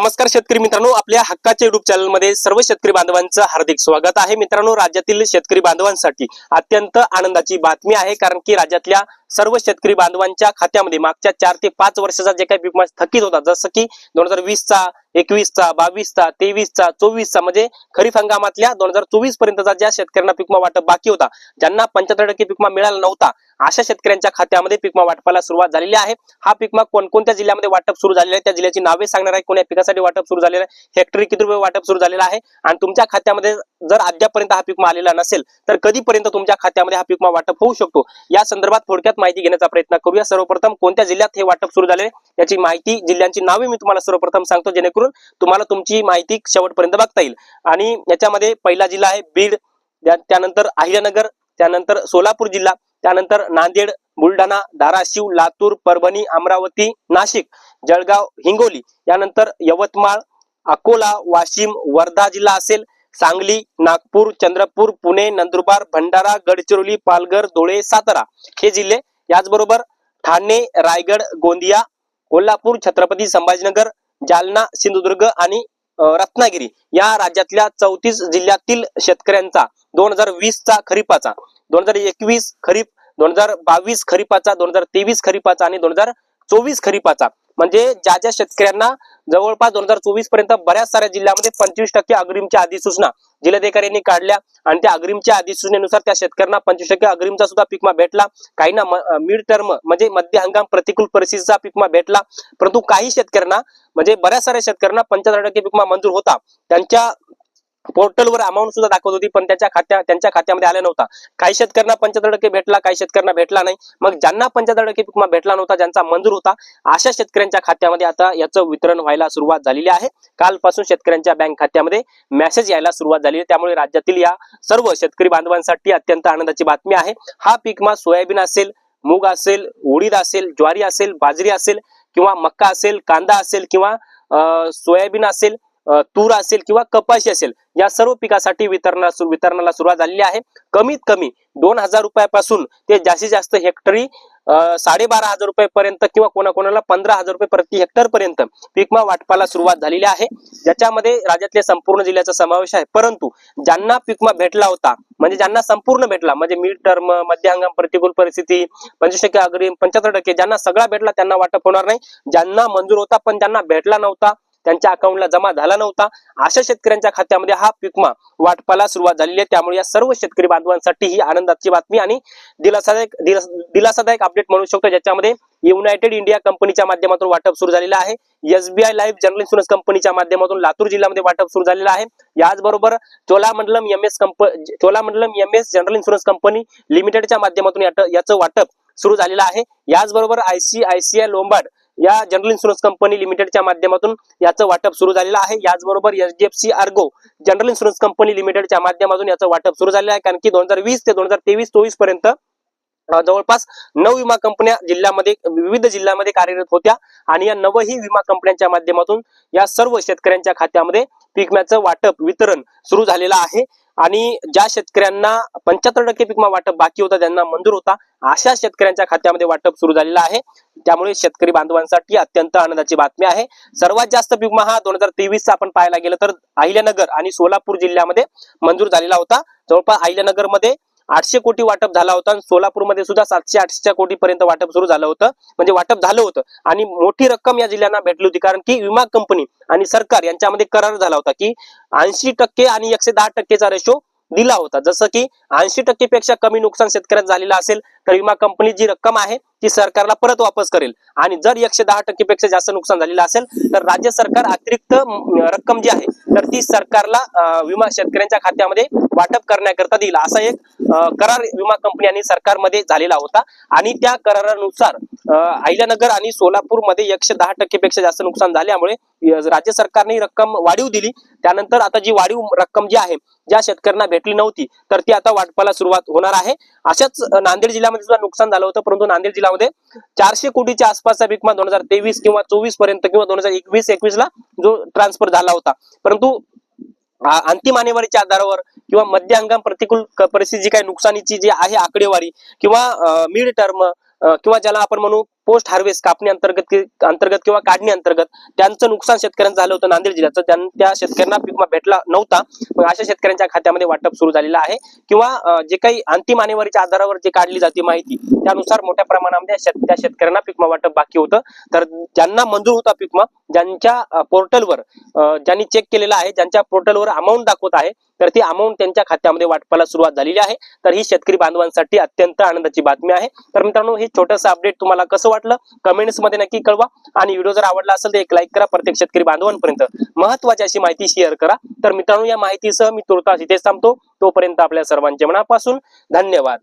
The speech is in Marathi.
नमस्कार शेतकरी मित्रांनो, आपल्या हक्काच्या युट्यूब चॅनल मध्ये सर्व शेतकरी बांधवांचं हार्दिक स्वागत आहे। मित्रांनो, राज्यातील शेतकरी बांधवांसाठी अत्यंत आनंदाची बातमी आहे, कारण की राज्यातल्या सर्व शेतकरी बांधवांच्या खात्यामध्ये मागच्या 4 ते 5 वर्षाचा जे काही पीक विमा थकीत होता, जसं की 2020 चा 21 चा 22 चा 23 चा 24 चा म्हणजे खरीप हंगामातल्या 2024 पर्यंतचा ज्या शेतकऱ्यांना पीक विमा वाटप बाकी होता, ज्यांना 75% पीक विमा मिळाला नव्हता, अशा शेतकऱ्यांच्या खात्यामध्ये पीक विमा वाटपाला सुरुवात झालेली आहे। हा पीक विमा कोणकोणत्या जिल्ह्यामध्ये वाटप सुरू झालेला आहे, त्या जिल्ह्याची नावे सांगणार आहे, कोणत्या पिकासाठी वाटप सुरू झालेलं आहे, हेक्टरी किती रुपये वाटप सुरू झालेला आहे, आणि तुमच्या खात्यामध्ये जर अद्यापर्यंत हा पीक विमा आलेला नसेल तर कधीपर्यंत तुमच्या खात्यामध्ये हा पीक विमा वाटप होऊ शकतो, या संदर्भात थोडक्यात माहिती घेण्याचा प्रयत्न करूया। सर्वप्रथम कोणत्या जिल्ह्यात हे वाटप सुरू झाले याची माहिती, जिल्ह्यांची नावे मी तुम्हाला सर्वप्रथम सांगतो, जेणेकरून तुम्हाला तुमची माहिती शेवटपर्यंत बघता येईल। आणि याच्यामध्ये पहिला जिल्हा आहे बीड, त्यानंतर अहिल्यानगर, त्यानंतर सोलापूर जिल्हा, त्यानंतर नांदेड, बुलढाणा, धाराशिव, लातूर, परभणी, अमरावती, नाशिक, जळगाव, हिंगोली, यानंतर यवतमाळ, अकोला, वाशिम, वर्धा जिल्हा असेल, सांगली, नागपूर, चंद्रपूर, पुणे, नंदुरबार, भंडारा, गडचिरोली, पालघर, धुळे, सातारा हे जिल्हे, याचबरोबर ठाणे, रायगड, गोंदिया, कोल्हापूर, छत्रपती संभाजीनगर, जालना, सिंधुदुर्ग आणि रत्नागिरी या राज्यातल्या 34 जिल्ह्यातील शेतकऱ्यांचा 2020 चा खरीपाचा, 2021 खरीप, 2022 खरीपाचा, 2023 खरीपाचा आणि 2024 खरीपाचा, म्हणजे ज्या ज्या शेतकऱ्यांना जवळपास 2024 पर्यंत बऱ्याच साऱ्या जिल्ह्यामध्ये 25% अग्रिमच्या अधिसूचना जिल्हाधिकाऱ्यांनी काढल्या, आणि त्या अग्रिमच्या अधिसूचनेनुसार त्या शेतकऱ्यांना 25% अग्रिमचा सुद्धा पीक विमा भेटला। काहींना मिड टर्म म्हणजे मध्य हंगाम प्रतिकूल परिस्थितीचा पीक विमा भेटला, परंतु काही शेतकऱ्यांना म्हणजे बऱ्याच साऱ्या शेतकऱ्यांना 75% पीक विमा मंजूर होता, त्यांच्या पोर्टलवर अमाऊंट सुद्धा दाखवत होती, पण त्यांच्या खात्यामध्ये आला नव्हता। काही शेतकऱ्यांना 75% भेटला, काही शेतकऱ्यांना भेटला नाही। मग ज्यांना 75% पीक विमा भेटला नव्हता, ज्यांचा मंजूर होता, अशा शेतकऱ्यांच्या खात्यामध्ये आता याचं वितरण व्हायला सुरुवात झालेली आहे। कालपासून शेतकऱ्यांच्या बँक खात्यामध्ये मेसेज यायला सुरुवात झाली आहे, त्यामुळे राज्यातील या सर्व शेतकरी बांधवांसाठी अत्यंत आनंदाची बातमी आहे। हा पीक विमा सोयाबीन असेल, मूग असेल, उडीद असेल, ज्वारी असेल, बाजरी असेल किंवा मक्का असेल, कांदा असेल किंवा सोयाबीन असेल, तूर असेल किंवा कपाशी असेल, या सर्व पिकासाठी वितरणाला सुरुवात झालेली आहे। कमीत कमी 2000 रुपयापासून ते जास्तीत जास्त हेक्टरी 12,500 रुपये पर्यंत किंवा कोणाकोणाला 15,000 रुपये प्रति हेक्टर पर्यंत पीक विमा वाटपाला सुरुवात झालेली आहे, ज्याच्यामध्ये राज्यातल्या संपूर्ण जिल्ह्याचा समावेश आहे। परंतु ज्यांना पीक विमा भेटला होता, म्हणजे ज्यांना संपूर्ण भेटला, म्हणजे मिड टर्म, मध्य हंगाम प्रतिकूल परिस्थिती, 25% अग्रिम, 75%, ज्यांना सगळा भेटला त्यांना वाटप होणार नाही। ज्यांना मंजूर होता पण ज्यांना भेटला नव्हता, त्यांच्या अकाउंटला जमा झाला नव्हता, अशा शेतकऱ्यांच्या खात्यामध्ये हा पीक विमा वाटपाला सुरुवात झालेली आहे। त्यामुळे या सर्व शेतकरी बांधवांसाठी ही आनंदाची बातमी आणि दिलासादायक अपडेट म्हणू शकतो, ज्याच्यामध्ये युनायटेड इंडिया कंपनीच्या माध्यमातून वाटप सुरू झालेलं आहे। SBI लाईफ जनरल इन्शुरन्स कंपनीच्या माध्यमातून लातूर जिल्ह्यामध्ये वाटप सुरू झालेलं आहे। याचबरोबर Cholamandalam MS general insurance company लिमिटेडच्या माध्यमातून याचं वाटप सुरू झालेलं आहे। याचबरोबर ICICI लोंबार्ड या जनरल इन्शुरन्स कंपनी लिमिटेडच्या माध्यमातून याचं वाटप सुरू झालेलं आहे। याचबरोबर HDFC Ergo general insurance company लिमिटेडच्या माध्यमातून याचं वाटप सुरू झालेलं आहे, कारण की 2020 ते 2023-24 पर्यंत जवळपास 9 विमा कंपन्या विविध जिल्ह्यामध्ये कार्यरत होत्या, आणि या 9 विमा कंपन्यांच्या माध्यमातून या सर्व शेतकऱ्यांच्या खात्यामध्ये पीक विम्याचं वाटप वितरण सुरू झालेलं आहे। आणि ज्या शेतकऱ्यांना 75% पीक विमा वाटप बाकी होता, ज्यांना मंजूर होता, अशा शेतकऱ्यांच्या खात्यामध्ये वाटप सुरू झालेलं आहे। त्यामुळे शेतकरी बांधवांसाठी अत्यंत आनंदाची बातमी आहे। सर्वात जास्त पीक विमा हा 2023 चा आपण पाहायला गेलं तर अहिल्यानगर आणि सोलापूर जिल्ह्यामध्ये मंजूर झालेला होता। जवळपास अहिल्यानगर मध्ये 800 कोटी वाटप झाला होता, आणि सोलापूरमध्ये सुद्धा 700-800 कोटी पर्यंत वाटप सुरू झालं होतं, म्हणजे वाटप झालं होतं, आणि मोठी रक्कम या जिल्ह्यांना भेटली होती, कारण की विमा कंपनी आणि सरकार यांच्यामध्ये करार झाला होता की 80% आणि 110%चा रेशो दिला होता। जसं की 80% पेक्षा कमी नुकसान शेतकऱ्याचं झालेलं असेल तर विमा कंपनी जी रक्कम आहे ती सरकारला परत वापस करेल, आणि जर 110% पेक्षा जास्त नुकसान झालेलं असेल तर राज्य सरकार अतिरिक्त रक्कम जी आहे तर ती सरकारला विमा शेतकऱ्यांच्या खात्यामध्ये वाटप करण्याकरता देईल, असा एक करार विमा कंपनी आणि सरकारमध्ये झालेला होता। आणि त्या करारानुसार अहिल्यानगर आणि सोलापूर मध्ये 110% पेक्षा जास्त नुकसान झाल्यामुळे राज्य सरकारने रक्कम वाढीव दिली। त्यानंतर आता जी वाढीव रक्कम जी आहे, ज्या शेतकऱ्यांना भेटली नव्हती, तर ती आता वाटपाला सुरुवात होणार आहे। अशाच नांदेड जिल्ह्यामध्ये सुद्धा नुकसान झालं होतं, परंतु नांदेड जिल्ह्यामध्ये 400 कोटीच्या आसपासचा पीक विमा 2023 किंवा 24 पर्यंत किंवा 2021 ला जो ट्रान्सफर झाला होता, परंतु अंतिम आणेवारीच्या आधारावर किंवा मध्य हंगाम प्रतिकूल परिस्थिती जी काही नुकसानीची जी आहे आकडेवारी किंवा मिड टर्म किंवा ज्याला आपण म्हणू पोस्ट हार्वेस्ट कापणी अंतर्गत किंवा काढणी अंतर्गत त्यांचं नुकसान शेतकऱ्यांचं झालं होतं नांदेड जिल्ह्याचं, त्या शेतकऱ्यांना पीक विमा भेटला नव्हता. मग अशा शेतकऱ्यांच्या खात्यामध्ये वाटप सुरू झालेलं आहे किंवा जे काही अंतिम आणेवारीच्या आधारावर जे काढली जाते माहिती त्यानुसार मोठ्या प्रमाणामध्ये त्या शेतकऱ्यांना पीक विमा वाटप बाकी होतं. तर ज्यांना मंजूर होता पीक विमा, ज्यांच्या पोर्टलवर ज्यांनी चेक केलेला आहे, ज्यांच्या पोर्टलवर अमाऊंट दाखवत आहे, तर ती अमाऊंट त्यांच्या खात्यामध्ये वाटपाला सुरुवात झालेली आहे. तर ही शेतकरी बांधवांसाठी अत्यंत आनंदाची बातमी आहे. तर मित्रांनो, हे छोटंसं अपडेट तुम्हाला कसं वाटलं कमेंट्स मध्ये नक्की कळवा आणि व्हिडिओ जर आवडला असेल तर एक लाईक करा. प्रत्येक शेतकरी बांधवांपर्यंत महत्त्वाची अशी माहिती शेअर करा. तर मित्रांनो, या माहितीसह मी तुर्तास इथेच थांबतो. तोपर्यंत आपल्या सर्वांचे मनापासून धन्यवाद.